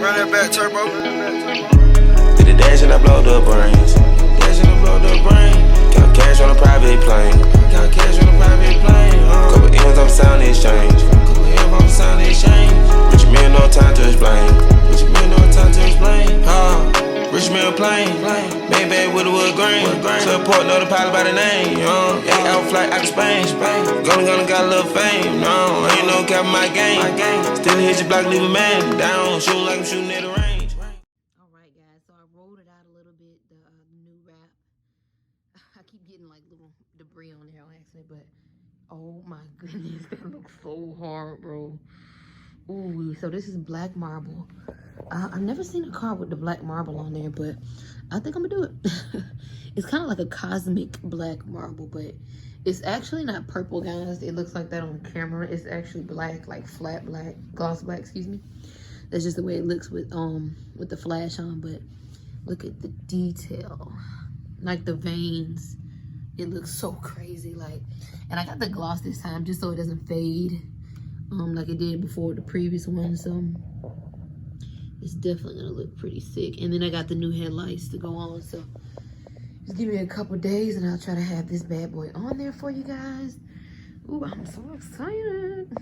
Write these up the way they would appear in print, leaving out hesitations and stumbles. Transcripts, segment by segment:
Run that back turbo. Did the dash and I blow the brains. Dash and I blow the brain. Count cash on a private plane. Count cash on a private plane. Couple M's on sound exchange. Couple M's on sound exchange. Rich men no time to explain. Rich men no time to explain. Rich man plane. Maybach with a wood grain. Support know the pilot by the name. Yeah, out flight out of Spain. Gonna got a little fame. No, ain't no cap in my game. Still hit your block, leave a man down. Shooting like I'm shooting at the range. Alright guys, so I rolled it out a little bit, the new wrap. I keep getting like little debris on there on accident, but oh my goodness, that looks so hard, bro. Ooh, so this is black marble. I've never seen a car with the black marble on there, but I think I'm gonna do it. It's kind of like a cosmic black marble, but it's actually not purple, guys. It looks like that on camera. It's actually black, like flat black, gloss black, excuse me. That's just the way it looks with the flash on, but look at the detail. Like the veins, it looks so crazy. Like, and I got the gloss this time just so it doesn't fade like it did before the previous one. So it's definitely gonna look pretty sick. And then I got the new headlights to go on. So just give me a couple days and I'll try to have this bad boy on there for you guys. Ooh, I'm so excited.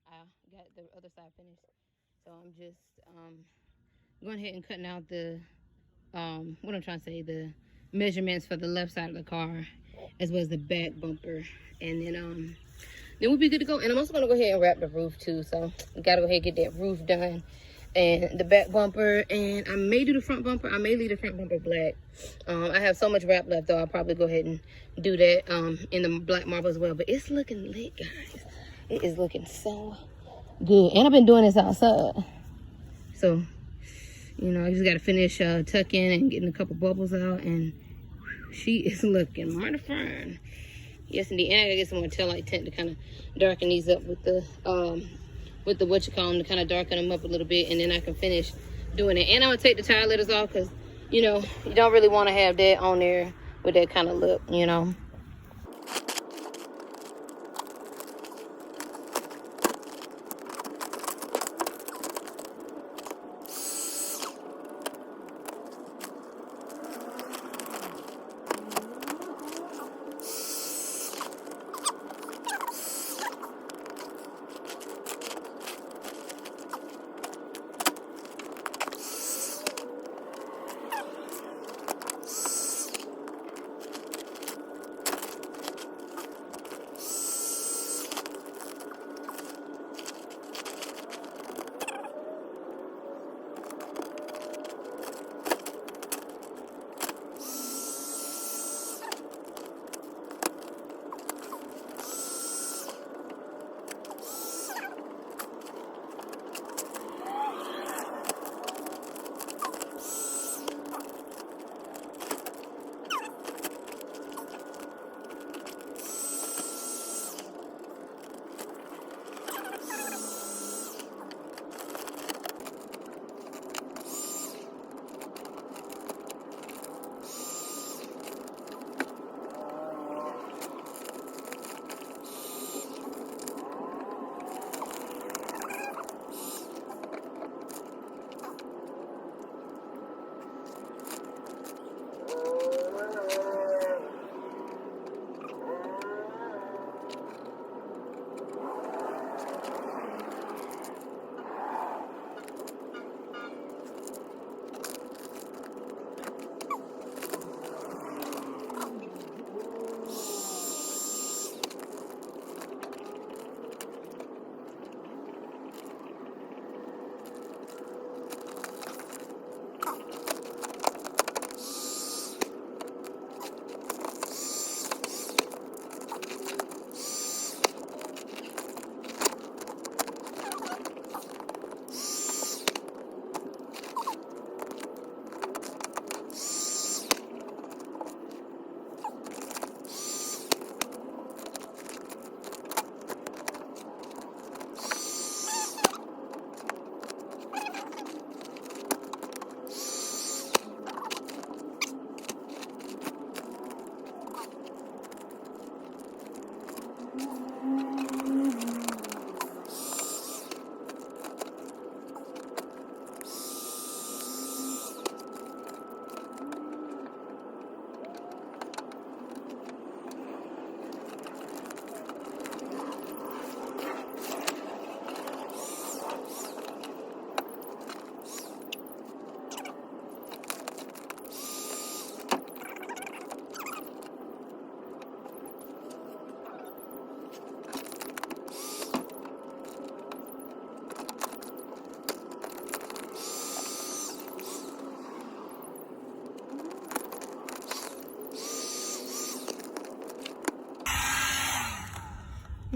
I got the other side finished, so I'm just going ahead and cutting out the what I'm trying to say, the measurements for the left side of the car as well as the back bumper, and then we'll be good to go. And I'm also gonna go ahead and wrap the roof too, so we gotta go ahead and get that roof done and the back bumper, and I may do the front bumper. I may leave the front bumper black. I have so much wrap left though, I'll probably go ahead and do that in the black marble as well. But it's looking lit, guys. It is looking so good, and I've been doing this outside, so you know I just got to finish tucking and getting a couple bubbles out, and she is looking mighty fine. Yes indeed. And I gotta get some more tail light tint to kind of darken these up with the what you call them, to kind of darken them up a little bit, and then I can finish doing it. And I'm gonna take the tire letters off, because you know you don't really want to have that on there with that kind of look, you know.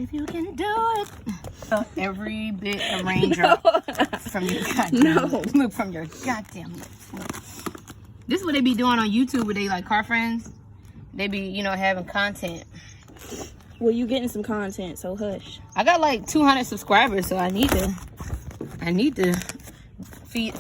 If you can do it. So every bit of raindrop from your goddamn lips. Look, from your goddamn lips. Look. This is what they be doing on YouTube with they like car friends. They be, you know, having content. Well, you getting some content, so hush. I got like 200 subscribers, so I need to feed.